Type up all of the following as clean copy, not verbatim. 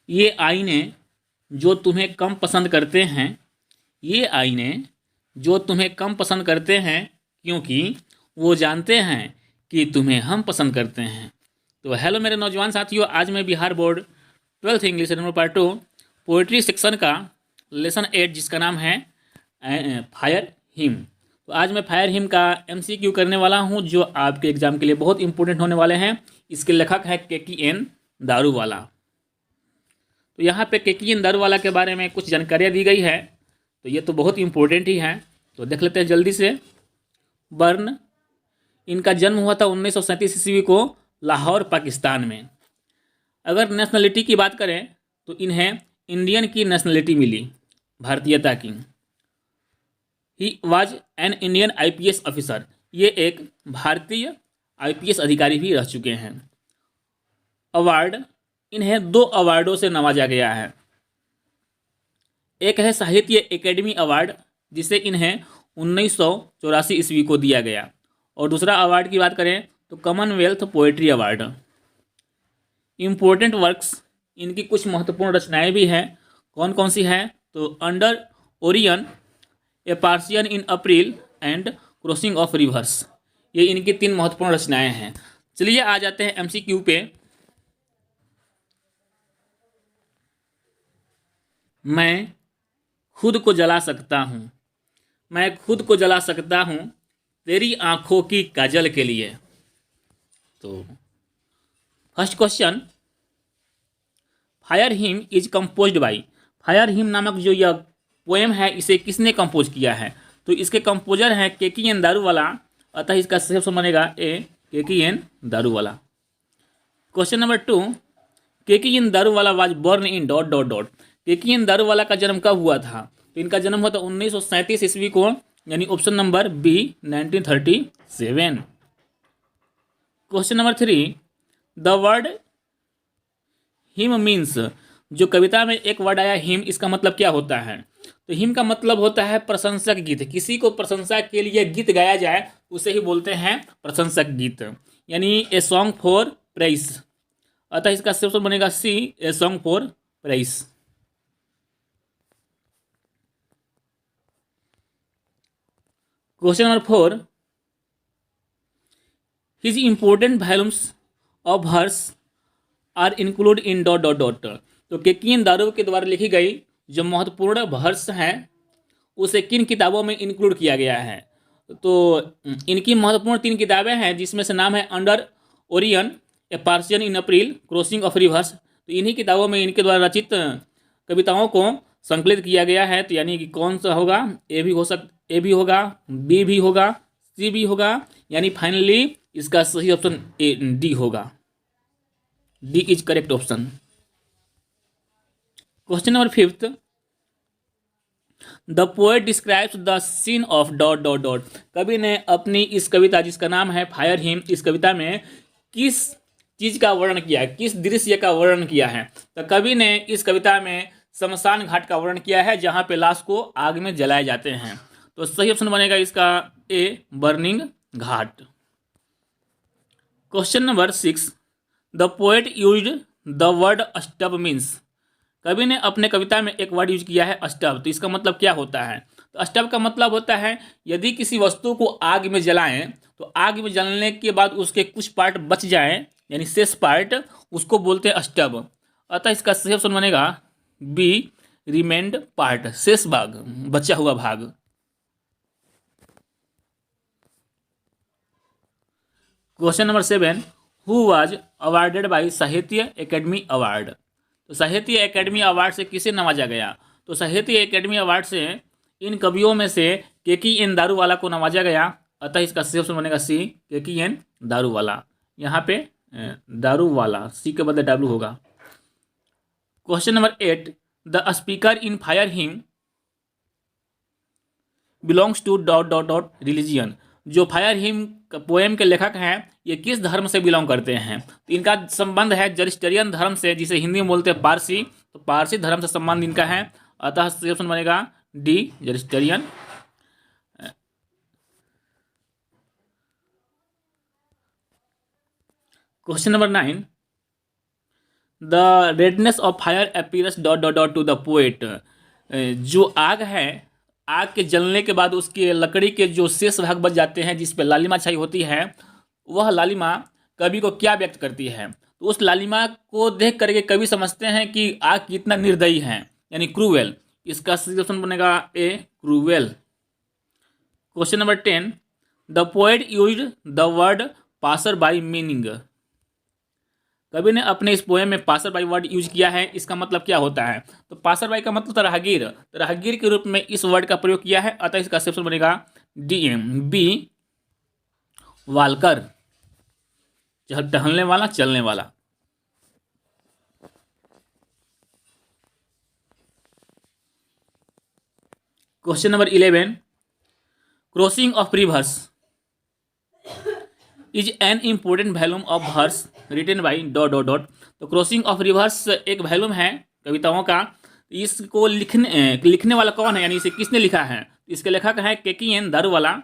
ये आईने जो तुम्हें कम पसंद करते हैं, ये आईने जो तुम्हें कम पसंद करते हैं, क्योंकि वो जानते हैं कि तुम्हें हम पसंद करते हैं। तो हेलो मेरे नौजवान साथियों, आज मैं Bihar board 12th English number part 2 poetry section का लेसन 8 जिसका नाम है फायर हिम। तो आज मैं फायर हिम का MCQ करने वाला हूं, जो आपके एग्जाम के लिए बहुत इंपॉर्टेंट होने वाले हैं। इसके लेखक है KKN दारूवाला। तो यहाँ पे KKN दारूवाला के बारे में कुछ जानकारियाँ दी गई है, तो ये तो बहुत इंपॉर्टेंट ही है। तो देख लेते हैं जल्दी से। बर्न, इनका जन्म हुआ था 1937 ईस्वी को लाहौर पाकिस्तान में। अगर नेशनलिटी की बात करें तो इन्हें इंडियन की नेशनलिटी मिली, भारतीयता की। He was an Indian IPS officer, ये एक भारतीय IPS अधिकारी भी रह चुके हैं। अवार्ड, इन्हें 2 अवार्डों से नवाजा गया है। एक है साहित्य एकेडमी अवार्ड, जिसे इन्हें 1984 ईस्वी को दिया गया, और दूसरा अवार्ड की बात करें तो Commonwealth poetry award. Important works, इनकी कुछ महत्वपूर्ण रचनाएं भी हैं। कौन कौन सी हैं? तो under Orion, A Persian in April and crossing of reverse, ये इनकी 3 महत्वपूर्ण रचनाएं हैं। चलिए आ जाते हैं MCQ पे। मैं खुद को जला सकता हूँ, मैं खुद को जला सकता हूँ तेरी आंखों की काजल के लिए। तो first question, fire him is composed by, fire him नामक जो यह पोएम है इसे किसने कंपोज किया है? तो इसके कंपोजर हैं KKN दारूवाला, अतः इसका सही ऑप्शन बनेगा ए, KKN Daruwalla. Question number 2, KKN Daruwalla was born in dot dot dot, KKN Daruwalla का जन्म कब हुआ था? तो इनका जन्म हुआ था 1937 ईस्वी को, यानी option number B 1937। Question number 3, the word him means, जो कविता में एक वर्ड आया हिम, इसका मतलब क्या होता है? तो हिम का मतलब होता है प्रशंसक गीत। किसी को प्रशंसा के लिए गीत गाया जाए उसे ही बोलते हैं प्रशंसक गीत, यानी ए सॉन्ग फॉर प्रेइस। अतः इसका सही ऑप्शन बनेगा C, a song for praise. Question number 4, his important volumes of hers are include in dot dot dot. तो KKN दारू के द्वारा लिखी गई जो महत्वपूर्ण वर्ष हैं उसे किन किताबों में इंक्लूड किया गया है? तो इनकी महत्वपूर्ण 3 किताबें हैं, जिसमें से नाम है under Orion, A Persian in April, crossing of reverse. तो इन्हीं किताबों में इनके द्वारा रचित कविताओं को संकलित किया गया है। तो यानी कि कौन सा होगा? ए भी होगा, बी भी होगा, सी भी होगा, यानी फाइनली इसका सही ऑप्शन डी होगा। D is correct option. Question number 5, the poet describes the scene of dot dot dot. कवि ने अपनी इस कविता जिसका नाम है फायर हिम, इस कविता में किस चीज का वर्णन किया है, किस दृश्य का वर्णन किया है? तो कवि ने इस कविता में शमशान घाट का वर्णन किया है, जहां पे लाश को आग में जलाए जाते हैं। तो सही ऑप्शन बनेगा इसका A, burning ghat. Question number 6, the poet used the word stub means. कवि ने अपने कविता में एक वर्ड यूज किया है स्टब, तो इसका मतलब क्या होता है? तो स्टब का मतलब होता है यदि किसी वस्तु को आग में जलाएं तो आग में जलने के बाद उसके कुछ पार्ट बच जाएं, यानी शेष पार्ट, उसको बोलते हैं स्टब। अतः इसका सही ऑप्शन बनेगा बी, रिमेन्ड पार्ट, शेष भाग, बचा हुआ भाग। Question number 7, who was awarded by साहित्य एकेडमी अवार्ड। तो साहित्य एकेडमी अवार्ड से किसे नवाजा गया? तो साहित्य एकेडमी अवार्ड से इन कवियों में से KKN दारूवाला को नवाजा गया। अतः इसका सही ऑप्शन बनेगा सी, KKN दारूवाला। यहाँ पे दारूवाला, सी के बदले W होगा। Question number 8, the speaker in fire him belongs to dot dot dot religion. जो फायर हिम पोएम के लेखक हैं ये किस धर्म से बिलोंग करते हैं? तो इनका संबंध है जरिस्टेरियन धर्म से, जिसे हिंदी में बोलते हैं पारसी। तो पारसी धर्म से संबंध इनका है, अतः सही ऑप्शन बनेगा डी, जरिस्टेरियन। Question number 9, the redness of fire appears dot dot dot to the poet. जो आग है, आग के जलने के बाद उसके लकड़ी के जो शेष भाग बच जाते हैं जिस पर लालिमा छाई होती है, वह लालिमा कवि को क्या व्यक्त करती है? तो उस लालिमा को देख करके कवि समझते हैं कि आग कितना निर्दयी है, यानी क्रूवेल। इसका सही ऑप्शन बनेगा A, cruel. Question number 10, the poet used the word passer by meaning. कवि ने अपने इस पोएम में पासर बाई वर्ड यूज किया है, इसका मतलब क्या होता है? तो पासर बाई का मतलब था राहगीर, तो राहगीर के रूप में इस वर्ड का प्रयोग किया है, अतः इसका ऑप्शन बनेगा डी, बी, वालकर, टहलने वाला, चलने वाला। Question number 11, crossing of rivers is an important volume of verse written by dot dot dot. तो क्रॉसिंग ऑफ रिवर्स एक वैल्यूम है कविताओं का। इसको लिखने वाला कौन है, यानी इसे किसने लिखा है? इसके लेखक है KKN दारूवाला,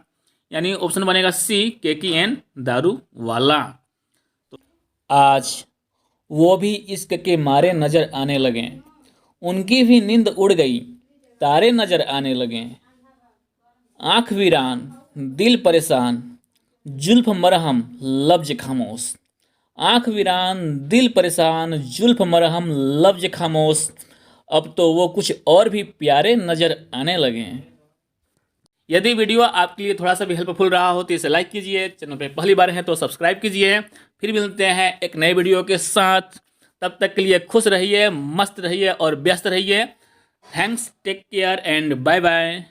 यानी ऑप्शन बनेगा सी, KKN दारूवाला। तो आज वो भी इश्क के मारे नजर आने लगे, उनकी भी नींद उड़ गई, तारे नजर आने लगे, आंख वीरान दिल परेशान, जुल्फ मरहम लफ्ज खामोश। आंख वीरान दिल परेशान, जुल्फ मरहम लफ्ज खामोश, अब तो वो कुछ और भी प्यारे नजर आने लगे हैं। यदि वीडियो आपके लिए थोड़ा सा भी हेल्पफुल रहा हो तो इसे लाइक कीजिए, चैनल पे पहली बार है तो सब्सक्राइब कीजिए। फिर मिलते हैं एक नए वीडियो के साथ, तब तक के लिए खुश रहिए, मस्त रहिए और व्यस्त रहिए। Thanks, take care and bye bye.